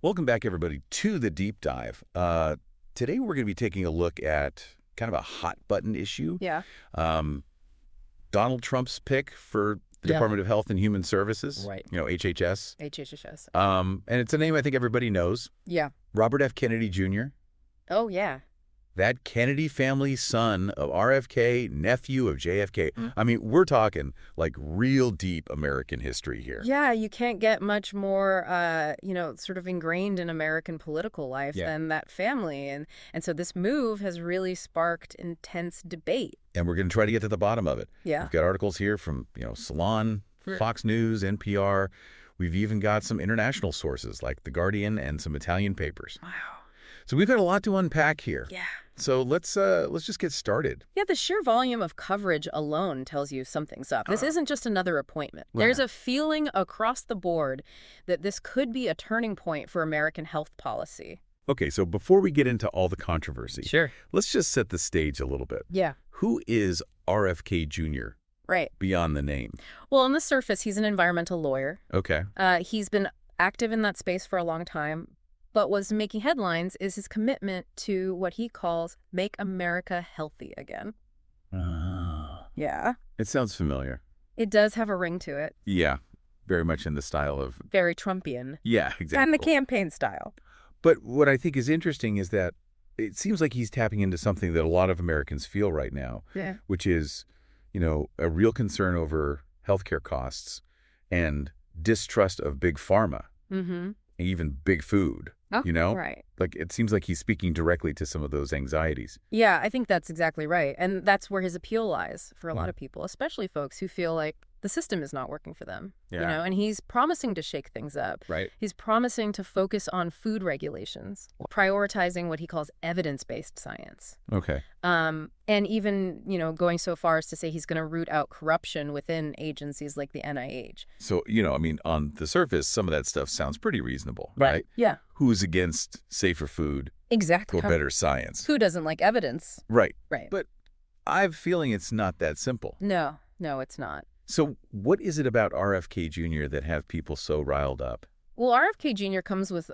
Welcome back, everybody, to the deep dive. Today, we're going to be taking a look at kind of a hot button issue. Yeah. Um, Donald Trump's pick for the Yeah. Department of Health and Human Services, Right. HHS. HHS. And it's a name I think everybody knows. Yeah. Robert F. Kennedy Jr., Oh, yeah. that Kennedy family son of RFK, nephew of JFK. I mean, we're talking like real deep American history here. Yeah, you can't get much more, sort of ingrained in American political life than that family. And so this move has really sparked intense debate. And we're going to try to get to the bottom of it. Yeah. We've got articles here from, Salon, Fox News, NPR. We've even got some international sources like The Guardian and some Italian papers. Wow. So we've got a lot to unpack here. Yeah. So let's just get started. Yeah, the sheer volume of coverage alone tells you something's up. This isn't just another appointment. Right. There's a feeling across the board that this could be a turning point for American health policy. Okay, so before we get into all the controversy, Sure. let's just set the stage a little bit. Yeah. Who is RFK Jr. Right. beyond the name? Well, on the surface, he's an environmental lawyer. Okay. He's been active in that space for a long time, but what's making headlines is his commitment to what he calls make America healthy again. Yeah. It sounds familiar. It does have a ring to it. Yeah, very much in the style of... Very Trumpian. Yeah, exactly. And the campaign style. But what I think is interesting is that it seems like he's tapping into something that a lot of Americans feel right now, Yeah. which is, a real concern over healthcare costs and distrust of big pharma, Mm-hmm. and even big food, Right. Like, it seems like he's speaking directly to some of those anxieties. Yeah, I think that's exactly right. And that's where his appeal lies for a lot of people, especially folks who feel like the system is not working for them. Yeah. And he's promising to shake things up. Right. He's promising to focus on food regulations, prioritizing what he calls evidence-based science. Okay. And even, going so far as to say he's going to root out corruption within agencies like the NIH. So, on the surface, some of that stuff sounds pretty reasonable, right? Yeah. Who's against safer food Exactly. or better science? Who doesn't like evidence? Right. Right. But I have a feeling it's not that simple. No, it's not. So what is it about RFK Jr. that have people so riled up? Well, RFK Jr. comes with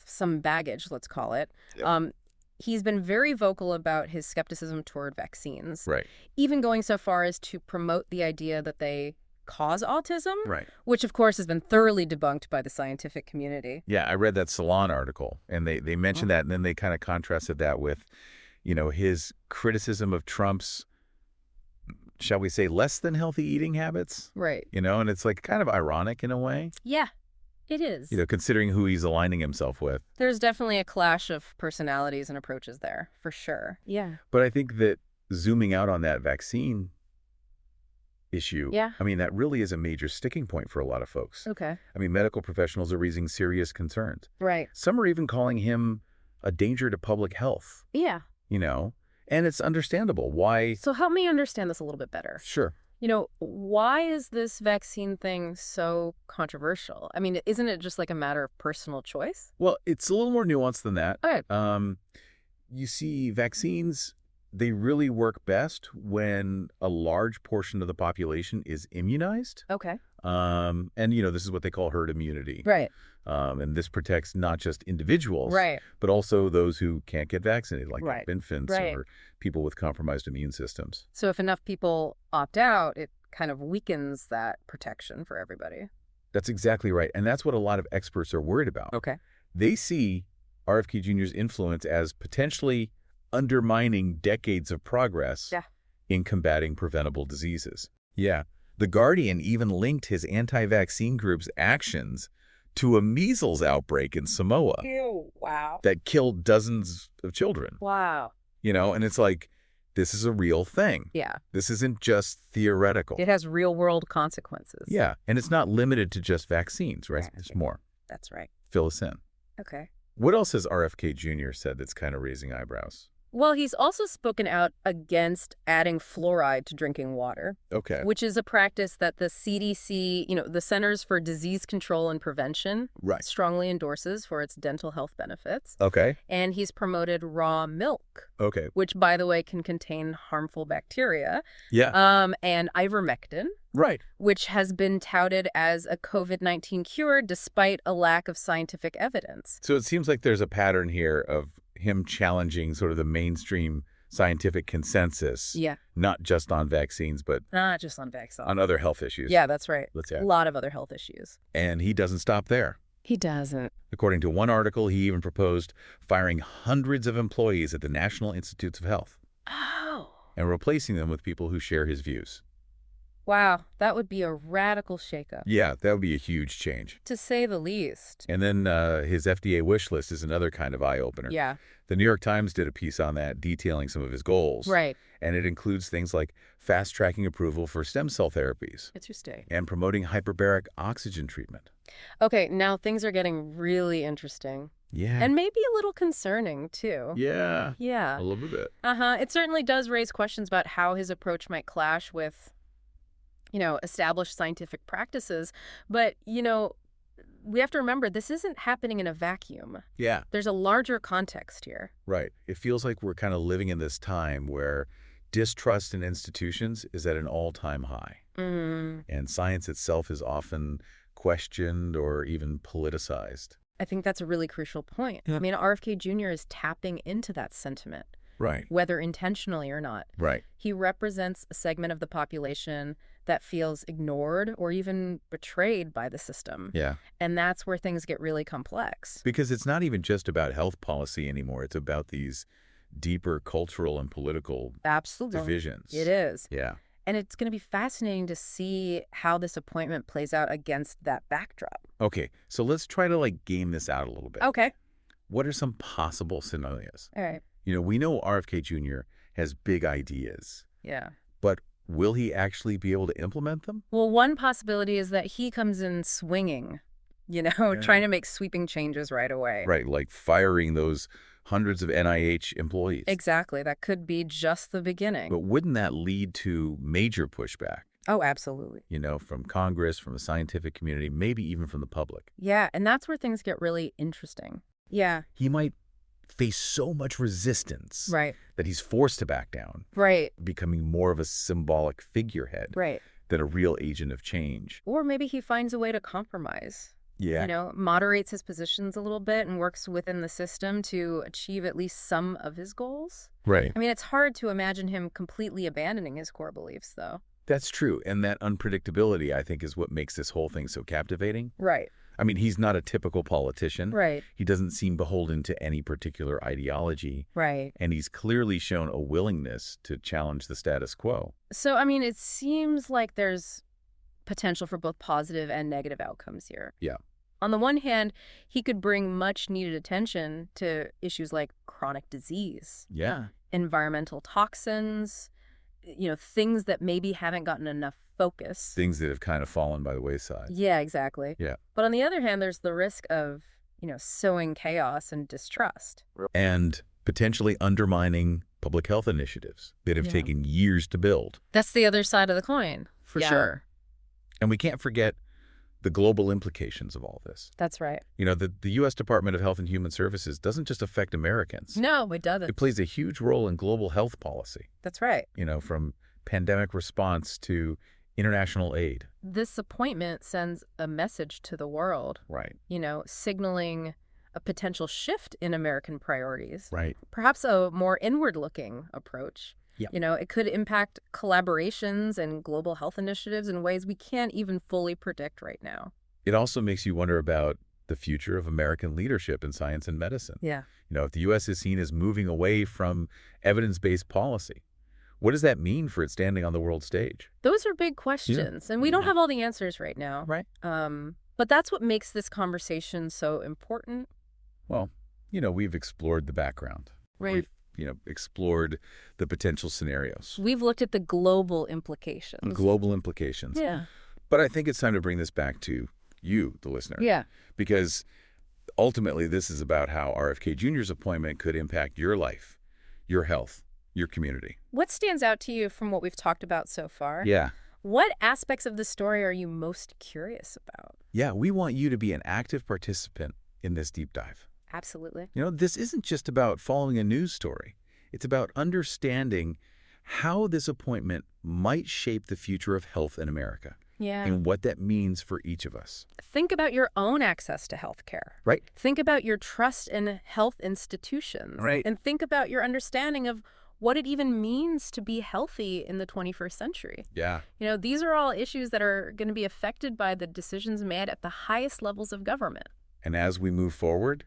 some baggage, let's call it. Yep. He's been very vocal about his skepticism toward vaccines. Right. Even going so far as to promote the idea that they cause autism, Right. which, of course, has been thoroughly debunked by the scientific community. Yeah, I read that Salon article, and they mentioned that, and then they kind of contrasted that with, his criticism of Trump's, shall we say, less than healthy eating habits. Right. And it's like kind of ironic in a way, Yeah, it is. considering who he's aligning himself with. There's definitely a clash of personalities and approaches there, for sure. Yeah. But I think that zooming out on that vaccine issue, Yeah. I mean, that really is a major sticking point for a lot of folks. Okay. I mean, medical professionals are raising serious concerns. Right. Some are even calling him a danger to public health, Yeah. and it's understandable. Why? So help me understand this a little bit better. Sure. Why is this vaccine thing so controversial? I mean, isn't it just like a matter of personal choice? Well, it's a little more nuanced than that. Okay. You see, vaccines, they really work best when a large portion of the population is immunized. Okay. And, this is what they call herd immunity. Right. And this protects not just individuals, Right. but also those who can't get vaccinated, like Right. infants Right. or people with compromised immune systems. So if enough people opt out, it kind of weakens that protection for everybody. That's exactly right. And that's what a lot of experts are worried about. Okay. They see RFK Jr.'s influence as potentially undermining decades of progress in combating preventable diseases. Yeah. The Guardian even linked his anti-vaccine group's actions to a measles outbreak in Samoa Ew, wow. that killed dozens of children. Wow. And it's like, this is a real thing. Yeah. This isn't just theoretical. It has real world consequences. Yeah. And it's not limited to just vaccines, right? There's more. That's right. Fill us in. Okay. What else has RFK Jr. said that's kind of raising eyebrows? Well, he's also spoken out against adding fluoride to drinking water, Okay. which is a practice that the CDC, the Centers for Disease Control and Prevention, Right. strongly endorses for its dental health benefits. Okay. And he's promoted raw milk, Okay. which, by the way, can contain harmful bacteria, Yeah. and ivermectin, Right. which has been touted as a COVID-19 cure despite a lack of scientific evidence. So it seems like there's a pattern here of him challenging sort of the mainstream scientific consensus. Yeah. Not just on vaccines, but Not just on vaccines. on other health issues. Yeah, that's right. Let's A lot of other health issues. And he doesn't stop there. He doesn't. According to one article, he even proposed firing hundreds of employees at the National Institutes of Health. Oh. And replacing them with people who share his views. Wow, that would be a radical shakeup. Yeah, that would be a huge change. To say the least. And then his FDA wish list is another kind of eye-opener. Yeah. The New York Times did a piece on that, detailing some of his goals. Right. And it includes things like fast-tracking approval for stem cell therapies. Interesting. And promoting hyperbaric oxygen treatment. Okay, now things are getting really interesting. Yeah. And maybe a little concerning, too. Yeah. Yeah. A little bit. It certainly does raise questions about how his approach might clash with, established scientific practices. But, we have to remember this isn't happening in a vacuum. Yeah. There's a larger context here. Right. It feels like we're kind of living in this time where distrust in institutions is at an all-time high. Mm. And science itself is often questioned or even politicized. I think that's a really crucial point. Yeah. I mean, RFK Jr. is tapping into that sentiment, Right. whether intentionally or not. Right. He represents a segment of the population that feels ignored or even betrayed by the system. Yeah. And that's where things get really complex. Because it's not even just about health policy anymore. It's about these deeper cultural and political Absolutely. divisions. It is. Yeah. And it's going to be fascinating to see how this appointment plays out against that backdrop. Okay, so let's try to game this out a little bit. Okay. What are some possible scenarios? All right. We know RFK Jr. has big ideas. Yeah. But will he actually be able to implement them? Well, one possibility is that he comes in swinging, trying to make sweeping changes right away. Right, like firing those hundreds of NIH employees. Exactly. That could be just the beginning. But wouldn't that lead to major pushback? Oh, absolutely. From Congress, from the scientific community, maybe even from the public. Yeah, and that's where things get really interesting. Yeah. He might face so much resistance Right. that he's forced to back down, Right. becoming more of a symbolic figurehead Right. than a real agent of change. Or maybe he finds a way to compromise. Yeah. Moderates his positions a little bit and works within the system to achieve at least some of his goals. Right. I mean, it's hard to imagine him completely abandoning his core beliefs, though. That's true. And that unpredictability, I think, is what makes this whole thing so captivating. Right. I mean, he's not a typical politician. Right. He doesn't seem beholden to any particular ideology. Right. And he's clearly shown a willingness to challenge the status quo. So, it seems like there's potential for both positive and negative outcomes here. Yeah. On the one hand, he could bring much needed attention to issues like chronic disease, Yeah. environmental toxins, things that maybe haven't gotten enough focus. Things that have kind of fallen by the wayside. Yeah, exactly. Yeah. But on the other hand, there's the risk of, sowing chaos and distrust. And potentially undermining public health initiatives that have taken years to build. That's the other side of the coin, for sure. And we can't forget the global implications of all this. That's right. The U.S. Department of Health and Human Services doesn't just affect Americans. No, it doesn't. It plays a huge role in global health policy. That's right. From pandemic response to international aid. This appointment sends a message to the world. Right. Signaling a potential shift in American priorities. Right. Perhaps a more inward-looking approach. Yeah. It could impact collaborations and global health initiatives in ways we can't even fully predict right now. It also makes you wonder about the future of American leadership in science and medicine. Yeah. If the U.S. is seen as moving away from evidence-based policy, what does that mean for its standing on the world stage? Those are big questions, and we don't have all the answers right now. Right. But that's what makes this conversation so important. Well, we've explored the background. Right. We've, explored the potential scenarios. We've looked at the global implications. Global implications. Yeah. But I think it's time to bring this back to you, the listener. Yeah. Because ultimately, this is about how RFK Jr.'s appointment could impact your life, your health, your community. What stands out to you from what we've talked about so far? Yeah. What aspects of the story are you most curious about? Yeah, we want you to be an active participant in this deep dive. Absolutely. This isn't just about following a news story. It's about understanding how this appointment might shape the future of health in America. Yeah. And what that means for each of us. Think about your own access to health care. Right. Think about your trust in health institutions. Right. And think about your understanding of what it even means to be healthy in the 21st century. Yeah. These are all issues that are going to be affected by the decisions made at the highest levels of government. And as we move forward,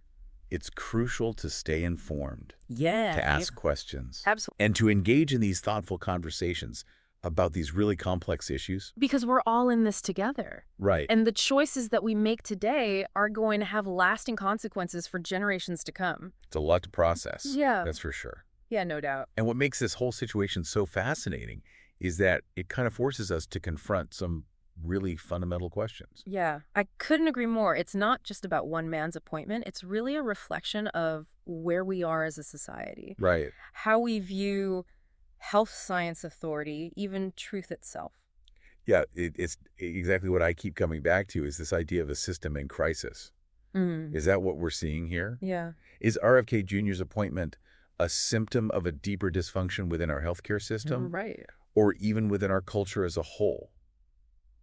it's crucial to stay informed. Yeah. To ask questions. Absolutely. And to engage in these thoughtful conversations about these really complex issues. Because we're all in this together. Right. And the choices that we make today are going to have lasting consequences for generations to come. It's a lot to process. Yeah. That's for sure. Yeah, no doubt. And what makes this whole situation so fascinating is that it kind of forces us to confront some really fundamental questions. Yeah, I couldn't agree more. It's not just about one man's appointment. It's really a reflection of where we are as a society. Right. How we view health science authority, even truth itself. Yeah, it's exactly what I keep coming back to is this idea of a system in crisis. Is that what we're seeing here? Yeah. Is RFK Jr.'s appointment a symptom of a deeper dysfunction within our healthcare system? Right. Or even within our culture as a whole?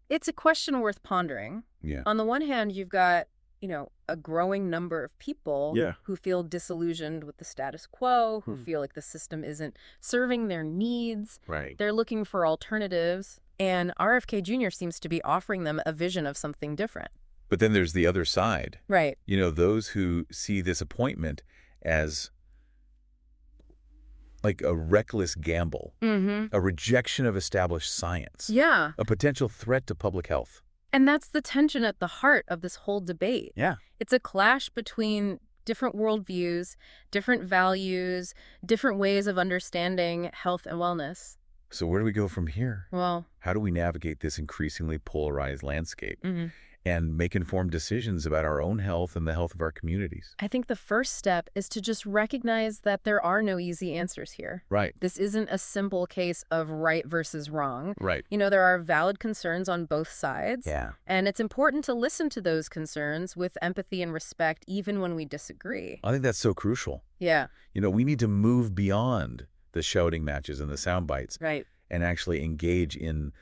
It's a question worth pondering. Yeah. On the one hand, you've got, a growing number of people who feel disillusioned with the status quo, who feel like the system isn't serving their needs. Right. They're looking for alternatives. And RFK Jr. seems to be offering them a vision of something different. But then there's the other side. Right. Those who see this appointment as like a reckless gamble, a rejection of established science, Yeah. a potential threat to public health. And that's the tension at the heart of this whole debate. Yeah. It's a clash between different worldviews, different values, different ways of understanding health and wellness. So where do we go from here? Well, how do we navigate this increasingly polarized landscape and make informed decisions about our own health and the health of our communities? I think the first step is to just recognize that there are no easy answers here. Right. This isn't a simple case of right versus wrong. Right. There are valid concerns on both sides. Yeah. And it's important to listen to those concerns with empathy and respect, even when we disagree. I think that's so crucial. Yeah. We need to move beyond the shouting matches and the sound bites. Right. And actually engage in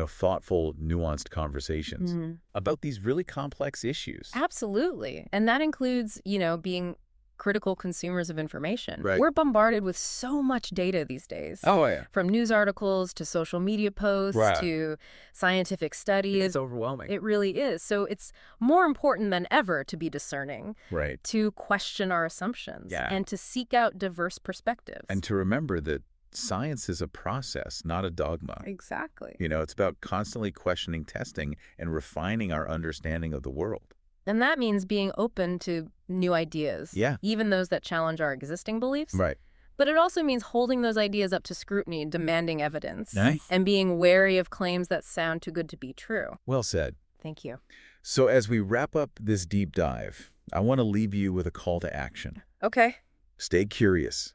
thoughtful, nuanced conversations about these really complex issues. Absolutely. And that includes, being critical consumers of information. Right. We're bombarded with so much data these days. Oh, yeah. From news articles to social media posts to scientific studies. It's overwhelming. It really is. So it's more important than ever to be discerning, right, to question our assumptions, and to seek out diverse perspectives. And to remember that science is a process, not a dogma. Exactly. It's about constantly questioning, testing, and refining our understanding of the world. And that means being open to new ideas. Yeah. Even those that challenge our existing beliefs. Right. But it also means holding those ideas up to scrutiny, demanding evidence. Nice. And being wary of claims that sound too good to be true. Well said. Thank you. So as we wrap up this deep dive, I want to leave you with a call to action. Okay. Stay curious,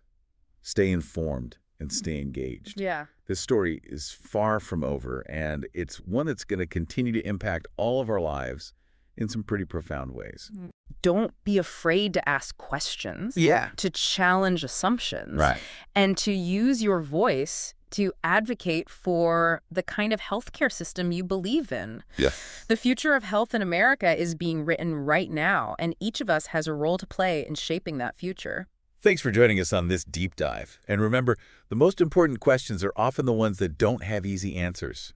stay informed, and stay engaged. Yeah. This story is far from over, and it's one that's going to continue to impact all of our lives in some pretty profound ways. Don't be afraid to ask questions. Yeah. To challenge assumptions. Right. And to use your voice to advocate for the kind of healthcare system you believe in. Yeah. The future of health in America is being written right now, and each of us has a role to play in shaping that future. Thanks for joining us on this deep dive. And remember, the most important questions are often the ones that don't have easy answers.